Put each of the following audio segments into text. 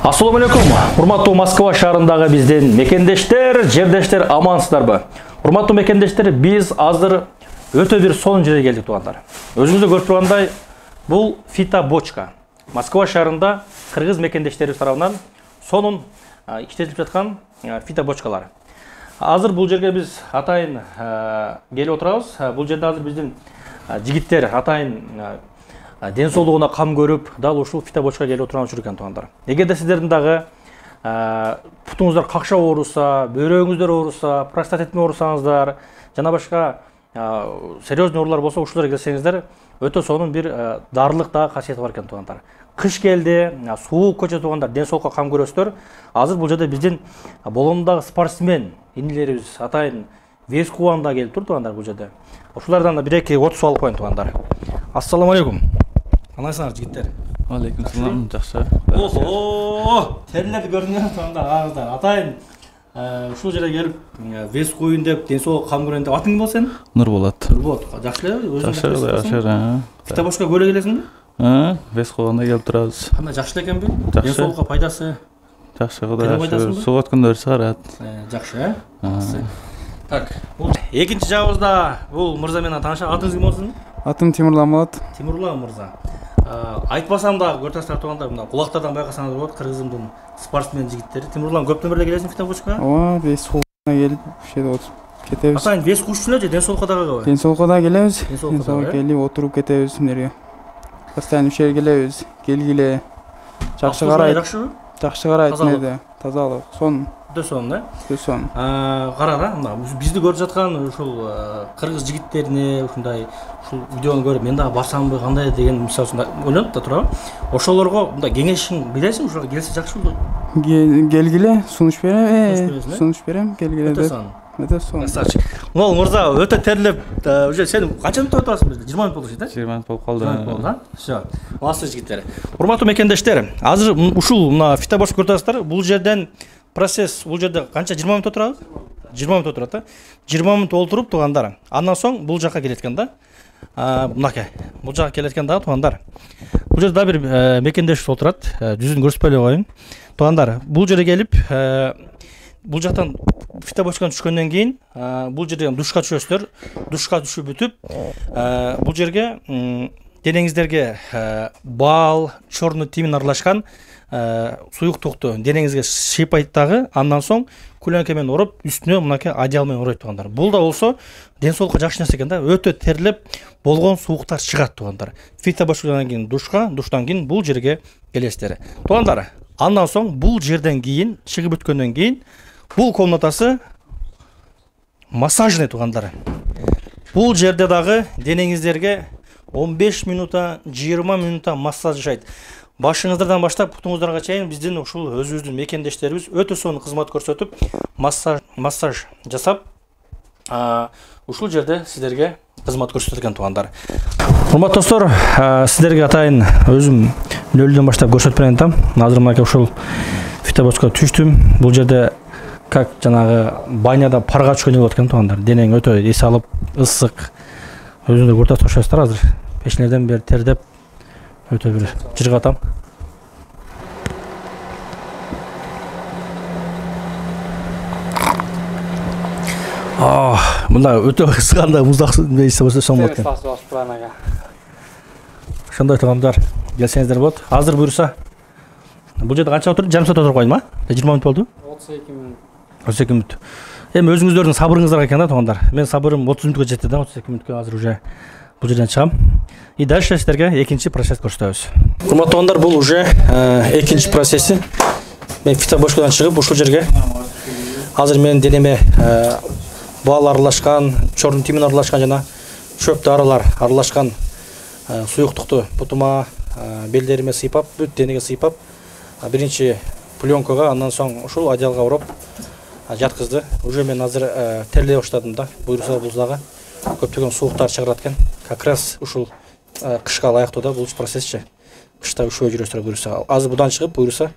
Assalamu алейкум. Урматтуу Москва шаарындагы биздин мекендештер, жердештер амансыздарбы? Урматтуу мекендештер, биз азыр өтө бир сонун жерге келдик туугандар. Өзүңүздө көрүп тургандай, бул фитобочка. Москва шаарында кыргыз мекендештерибиз тарабынан сонун иштетилип жаткан фитобочкалар. Азыр бул жерге биз атайын келип отурабыз. Бул жерде азыр биздин жигиттер атайын ден соолугуна кам көрүп, дал ушул фитобочкага келип отурган жүргөн туугандар. Эгерде сиздердин дагы путуңуздар какша ооруса, бөйрөгүңүздөр ооруса, простатитме оорусаңыздар, жана башка серьезный оорулар болсо, ушуларга келсеңиздер, өтө сонун бир дарылык да касиети бар экен туугандар. Кыш келди, суук көчө туугандар, ден соолукка кам көрөсүздөр. Азыр бул жерде биздин болгондагы спортсмен инилерибиз атайын вес кубанда келип тур туугандар бул жерде. Ушулардан да бир-эки отуз алып коеюн туугандар. Ассаламу алейкум. Кандайсыңар жигиттер? Алейкум салам, жакшы. Ого! Терилерди көрдүңөр туугандар, агыздар. Атайын ушул жерге келип вес коюн деп, ден соолукка кам көрөйүн деп. Атың ким болот сенин? Нурболот. Нурболот. Жакшы эле, өзүң Жакшы. Фитобочка көрө келесиңби? Вес койгондо келип турабыз. Кандай жакшы элекенби? Ден соолукка пайдасы? Жакшы, Кудай. Сууга өткөндө чыгарат. Жакшы, Так, экинчи жагыбызда бул мырза менен таанышат. Атыңыз ким болсун? Атым Тимурлан болот. Тимурлан мырза. Айтпасам да көрсөтсөңөр туугандар, мына кулактардан байкасаңыз болот, кыргызымдын спортсмен жигиттери. Тимурлан көптөн бери келесиң фитобочкага? Ооба, вес куугуна келип, ушерде отуруп кетебиз. Атайын вес кууш үчүн же ден соолукка дагы кабы? Ден соолукка да келебиз. Ден соолукка келип отуруп кетебиз мынерге. Постоянно ушерге келебиз, келгиле. Жакшы карайт. Жакшыбы? Жакшы карайт мынерде. Тазалык, сонун. Өтө сонун, Өтө сонун. Кара да, мына бизди көрүп жаткан ушул кыргыз жигиттерине ушундай ушул видеону көрүп мен дагы барсамбы кандай деген мисалы үчүн ойлонуп да турабы. Ошолорго мындай кеңешиң бересиң, ушуларга келсе жакшы болот. Келгиле, сунуш берем. Сунуш берем, келгиле деп. Өтө сонун. Красавчик. Мол мырза, өтө терилеп, уже сен канча мүнөт отурасың бизде? 20 мүнөт болду да? 20 мүнөт болуп калды. 20 мүнөт болду, Всё. Молодцы жигиттер. Урматтуу мекендештер, азыр ушул мына фитобочка көрүп бул жерден процесс, бул жерде канча 20 мүнөт отурабыз? 20 мүнөт отурат да. 20 мүнөт олтуруп туугандар. Андан соң бул жака келет экен да. Мынакей. Бул жака келет экен да туугандар. Бул жерде бир мекендеш отурат. Жүзүн көрсөтпөй эле коеюн. Туугандар, бул жерге келип, бул жактан фитобочканы түшкөндөн кийин, бул жерден душка түшөсүздөр. Душка түшүп бүтүп, бул жерге денеңиздерге бал, чорный тимин аралашкан суюктукту денеңизге шыйпайт дагы, андан соң көлөңке менен ороп, үстүнө мынакей одеял менен оройт туугандар. Бул да болсо ден соолукка жакшы нерсе экен да, өтө терилеп болгон сууктар чыгат туугандар. Фитобочкадан кийин душка, душтан кийин бул жерге келесиздер. Туугандар, андан соң бул жерден кийин чыгып өткөндөн кийин бул комнатасы массажный туугандар. Бул жерде дагы денеңиздерге 15 минута, 20 минута массаж жасайт. Башыңыздардан баштап путуңуздарга чейин биздин ушул өзүбүздүн мекендештерибиз өтө сонун кызмат көрсөтүп, массаж жасап, ушул жерде сиздерге кызмат көрсөтөт экен туугандар. Урматтуу достор, сиздерге атайын өзүм нөлдөн баштап көрсөтүп берейин атам. Азыр мынакей ушул фитобочкага түштүм. Бул жерде как жанагы баняда парга түшкөндөй болот экен туугандар. Денең өтө эс алып, ысык. Өзүңүздөр көрүп турасыздар азыр. Пешнеден бери тердеп өтө бир жыргатам. Мында өтө ысыганда муздак нейсе болсо соң болот экен. Ошондой туугандар, келсеңиздер болот. Азыр буюрса, бул жерде канча отуруп? Жарым саат отуруп коеюн ба? 20 мүнөт болду? 32 мүнөт. 32 мүнөт. Эми өзүңүздөрдүн сабырыңыздарга экен да туугандар. Мен сабырым 30 мүнөткө жетти да, 32 мүнөткө азыр уже бул жерден чыгам. И дальше сиздерге экинчи процесс көрсөтөбүз. Урматтуу туугандар, бул уже экинчи процесси. Мен фитобочкадан чыгып ушул жерге азыр менин денеме бал аралашкан, чорный тимин аралашкан жана чөп дарылар аралашкан суюктукту путума, белдериме сыйпап, бүт денеге сыйпап, биринчи пленкага, андан соң ушул одеялга ороп жаткызды. Уже мен азыр териле баштадым да. Буюрса бул дагы көптөгөн сууктар чыгарат экен. Как раз ушул кышка ылайыктуу да бул процессчи. Кышта ушуй жүрөсүздөр буюрса. Азыр будан чыгып буюрса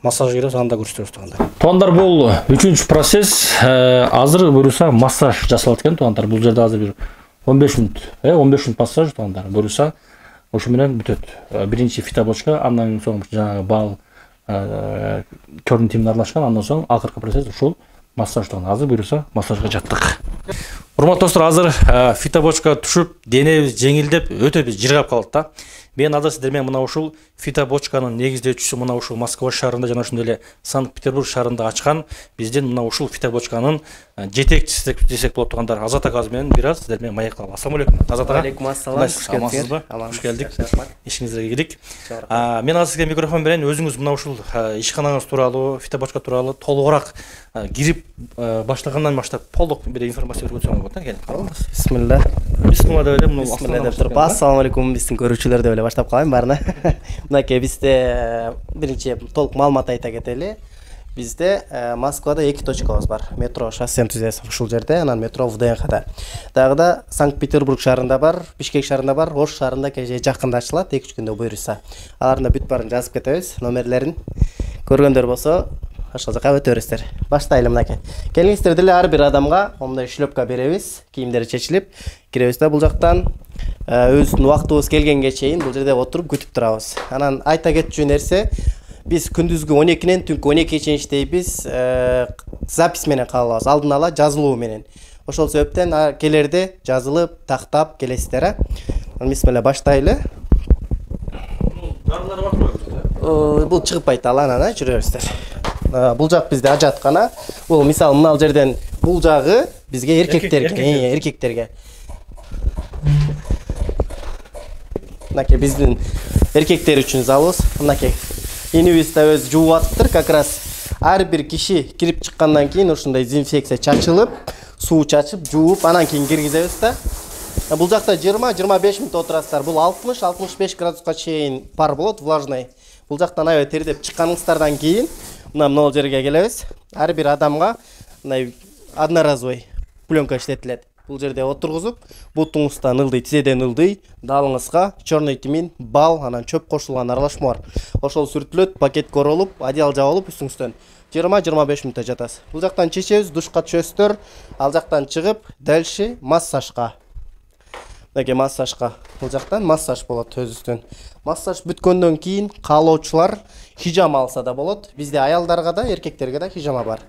массаж келебиз, анда көрсөтөбүз туугандар. Туугандар, бул үчүнчү процесс. Азыр буюрса массаж жасалат экен туугандар. Бул жерде азыр бир 15 мүнөт, 15 мүнөт массаж туугандар. Буюрса Ошо менен бүтөт. Биринчи фитобочка, андан соң жанагы бал, көрүн тимин аралашкан. Андан соң акыркы процесс ушул массаждан. Азыр буюрса массажга жаттык. Урматтуу достор, азыр фитобочка түшүп, денебиз жеңилдеп, өтө биз жыргап калат да. Мен азыр сиздер менен мына ушул фитобочканын негиздөөчүсү мына ушул Москва шаарында жана ошондой эле Санкт-Петербург шаарында ачкан биздин мына ушул фитобочканын жетекчиси десек болот тургандар Азат ага менен бир аз сиздер менен маекталалы. Ассаламу алейкум. Азат ага. Алейкум ассалам. Амансызбы? Хош келдик. Ишиңизге кирдик. Мен азыр сизге микрофон берейин. Өзүңүз мына ушул ишканаңыз тууралуу, фитобочка тууралуу толугураак кирип баштагандан баштап толук бир информация берип өтсөңүз болот да. Келип. Бисмилlah. Бисмилlah деп эле муну Бисмилlah деп туруп. Ассаламу алейкум биздин көрүүчүлөр деп эле баштап калайын баарына. Мынакей бизде биринчи толук маалымат айта кетели. Бизде Москвада 2 точкабыз бар. Метро шоссен түзөсү ушул жерде, анан метро ВДНХда. Дагы да Санкт-Петербург шаарында бар, Бишкек шаарында бар, Ош шаарында кеже жакында ачылат, 2-3 күндө буйруса. Аларда бүт барын жазып кетебиз, номерлерин. Көргөндөр болсо, ошол жака өтө бересиздер. Баштайлы мынакей. Келиңиздер деле ар бир адамга мындай шлёпка беребиз, кийимдери чечилип, киребиз да бул жактан. Өзүнүн убактыбыз келгенге чейин бул жерде отуруп күтүп турабыз. Анан айта кетчү нерсе, биз күндүзгү 12-ден түнкү 12-ге чейин иштейбиз. Запись менен кабыл алабыз, алдын ала жазылуу менен. Ошол себептен келерде жазылып, тактап келесиздер. Бисмилlah баштайлы. Дарылар бар. Бул чыгып айталы анан жүрө бересиздер. Бул жак бизде ажаткана. Бул мисалы мына жерден бул жагы бизге эркектерге. Мынакей биздин эркектер үчүн залыбыз. Мынакей инибиз да өзү жууп атыптыр. Как раз ар бир киши кирип чыккандан кийин ушундай дезинфекция чачылып, суу чачып, жууп, анан кийин киргизебиз да. Бул жакта 20-25 мүнөт отурасыздар. Бул 60-65 градуска чейин пар болот, влажный. Бул жактан аябай тердеп чыкканыңыздардан кийин мына жерге келебиз. Ар бир адамга мындай одноразовый пленка иштетилет. Бул жерде отургузуп, бутуңуздан ылдый, тизеден ылдый, далыңызга черный тимин, бал, анан чөп кошулган аралашма бар. Ошол сүртүлөт, пакетке оролуп, одеял жабылып үстүңүздөн 20-25 мүнөт жатасыз. Бул жактан чечебиз, душка түшөсүздөр, ал жактан чыгып, дальше массажга. Мынакей массажга. Бул жактан массаж болот өзүбүздөн. Массаж бүткөндөн кийин каалоочулар хижама алса да болот. Бизде аялдарга да, эркектерге да хижама бар.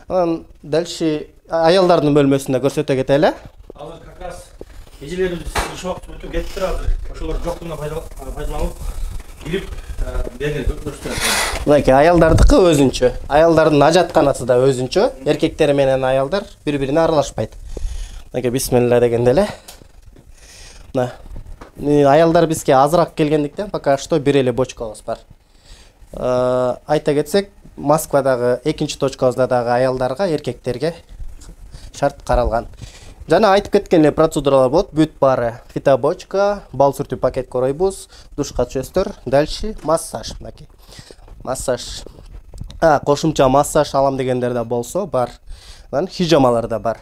Анан дальше аялдардын бөлмөсүндө көрсөтө кетели. Азыр как раз эжелерибиз иш убакыты өтүп кетиптир азыр. Ошолор жоктугунан пайдаланып кирип берген көрсөтөт. Мынакей аялдардыкы өзүнчө. Аялдардын ажатканасы да өзүнчө. Эркектер менен аялдар бири-бирине аралашпайт. Мынакей бисмилlah дегенде эле. Мына аялдар бизге азыраак келгендиктен пока что бир эле бочкабыз бар. Айта кетсек, Москвадагы 2-чи точкабызда дагы аялдарга, эркектерге шарт каралган. Жана айтып кеткен эле процедуралар болот. Бүт бары фитобочка, бал сүртүү пакетке оройбуз, душка түшөсүздөр, дальше массаж. Мынакей. Массаж. Кошумча массаж алам дегендер да болсо бар. Анан хижамалар да бар.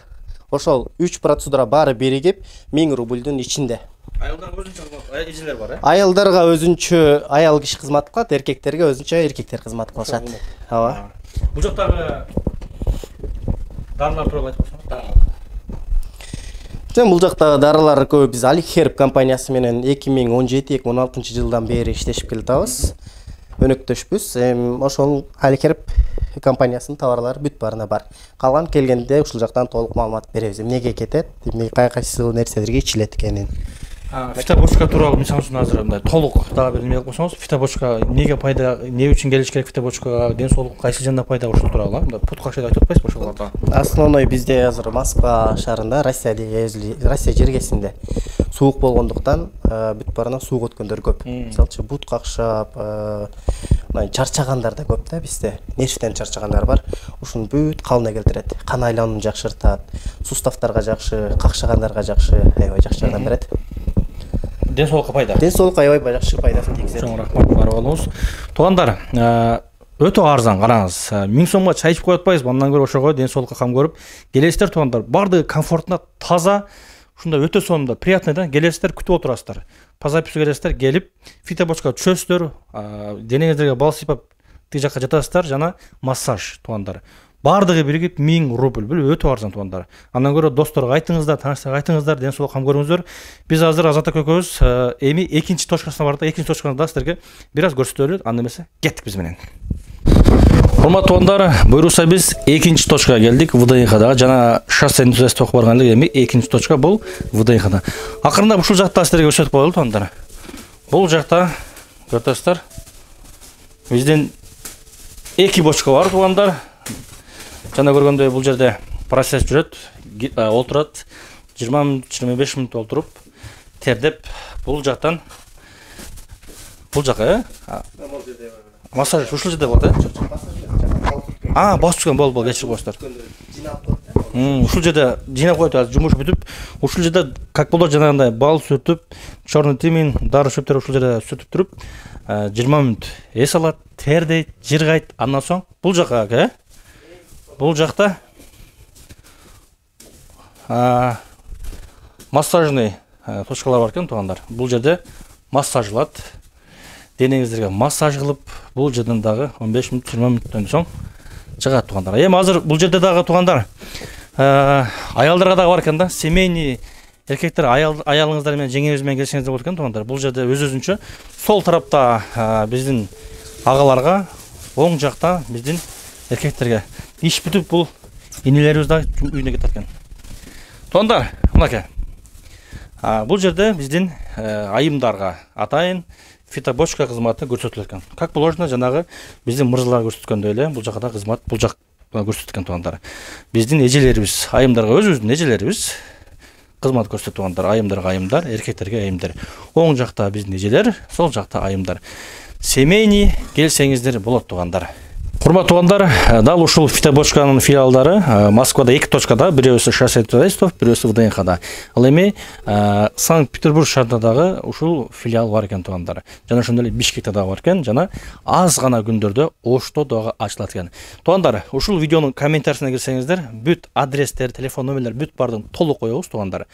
Ошол 3 процедура бары биригип 1000 рубльдун ичинде. Аялдарга өзүнчө эжелер бар, Аялдарга өзүнчө аял киши кызмат кылат, эркектерге өзүнчө эркектер кызмат кылышат. Ооба. Бул жактагы дарылар тууралуу айтып койсоңуз. Бул жактагы дарылар көбү биз Алихерб компаниясы менен 2017-2016 жылдан бери иштешип келатабыз. Өнөктөшпүз. Ошол Алихерб компаниясынын товарлары бүт баарына бар. Калган келгенде ушул жактан толук маалымат беребиз. Эмнеге кетет, кайсы нерселерге ичилет экенин. Фитобочка тууралуу мисалы үчүн азыр мындай толук дагы бир эме кылып койсоңуз, фитобочка эмнеге пайда, эмне үчүн келиш керек фитобочкага, ден соолук кайсы жана пайда ушул тууралуу, мындай пут кашыйт айтып атпайсызбы ошолорго? Основной бизде азыр Москва шаарында, Россия жергесинде суук болгондуктан бүт баарына суук өткөндөр көп. Мисалчы бут какшап, чарчагандар да көп да бизде. Нервтен чарчагандар бар. Ушуну бүт калыбына келтирет. Кан айланууну жакшыртат, суставтарга жакшы, какшагандарга жакшы, аябай жакшы жардам берет. Ден соолукка пайда. Ден соолукка аябай жакшы пайдасын тийгизет. Чоң рахмат, бар болуңуз. Туугандар, өтө арзан, караңыз. 1000 сомго чай ичип коюп атпайбызбы? Андан көрө ошого ден соолукка кам көрүп келесиздер туугандар. Бардыгы комфортно, таза, ушундай өтө сонунда, приятный да, келесиздер, күтүп отурасыздар. По записью келесиздер, келип, фитобочка түшөсүздөр, денеңиздерге бал сыйпап, тиги жакка жатасыздар, жана массаж туугандар. Бардыгы биригип 1000 рубль. Бул өтө арзан туугандар. Андан көрө досторго айтыңыздар, тааныштарга айтыңыздар, ден соолук кам көрүңүздөр. Биз азыр Азат экөөбүз эми экинчи точкасына бардык. Экинчи точканы да сиздерге бир аз көрсөтөлү, анда эмесе кеттик биз менен. Урматтуу туугандар, буйрукса биз экинчи точкага келдик ВДНХ-дагы. Жана шоссе энтузиаст окуп барган эле, эми экинчи точка бул ВДНХ-да. Акырында ушул жакта силерге көрсөтүп коелу туугандар. Бул жакта көрүп биздин эки бочка бар туугандар. Жана көргөндөй бул жерде процесс жүрөт, олтурат, 20 мүнөт, 25 мүнөт олтуруп, тердеп, бул жактан бул жака, массаж ушул жерде болот, басып чыккан бол, кечирип коесуздар. Ушул жерде жыйнап коюп атат, жумуш бүтүп, ушул жерде как болот жанагындай бал сүртүп, черный тимин, дары шөптөр ушул жерде сүртүп туруп, 20 мүнөт эс алат, тердейт, жыргайт, андан соң бул жака, бул жакта массажный точкалар бар экен туугандар. Бул жерде массажлат, денеңиздерге массаж кылып, бул жерден дагы 15 мүнөт, 20 мүнөттөн соң чыгат туугандар. Эми азыр бул жерде дагы туугандар аялдарга дагы бар экен да, семейный эркектер аялыңыздар менен жеңеңиз менен келсеңиздер болот экен туугандар. Бул жерде өз-өзүнчө сол тарапта биздин агаларга, оң жакта биздин эркектерге иш бүтүп бул инелерибиз дагы үйүнө кетет экен. Туугандар, мынакей. Бул жерде биздин айымдарга атайын фитобочка кызматы көрсөтүлөт экен. Как положено жанагы биздин мырзалар көрсөткөндөй эле бул жакта кызмат бул жак көрсөтөт экен туугандар. Биздин эжелерибиз, айымдарга өзүбүздүн эжелерибиз кызмат көрсөтөт туугандар. Айымдарга айымдар, эркектерге айымдар. Оң жакта биздин эжелер, сол жакта айымдар. Семейный келсеңиздер болот туугандар. Урматтуу туугандар, дал ушул фитобочканын филиалдары Москвада 2 точкада, бирөөсү шоссе энтузиастов, бирөөсү ВДНХ-да. Ал эми Санкт-Петербург шаарында дагы ушул филиал бар экен туугандар. Жана ошондой эле Бишкекте дагы бар экен, жана аз гана күндөрдө Ошто дагы ачылат экен. Туугандар, ушул видеонун комментариясына кирсеңиздер, бүт адрестер, телефон номерлер бүт бардыгын толук коебуз туугандар.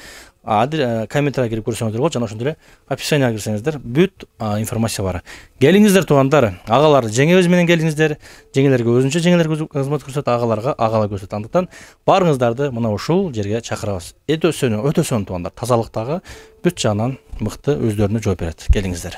Комментарийге кирип көрсөңүздөр болот, жана ошондой эле описанияга кирсеңиздер, бүт информация бар. Келиңиздер туугандар, агалар жеңебиз менен келиңиздер, жеңелерге өзүнчө жеңелер кызмат көрсөтөт, агаларга агалар көрсөтөт. Андыктан барыңыздарды мына ушул жерге чакырабыз. Өтө сонун туугандар, тазалыктагы бүт жагынан мыкты өздөрүнө жооп берет. Келиңиздер.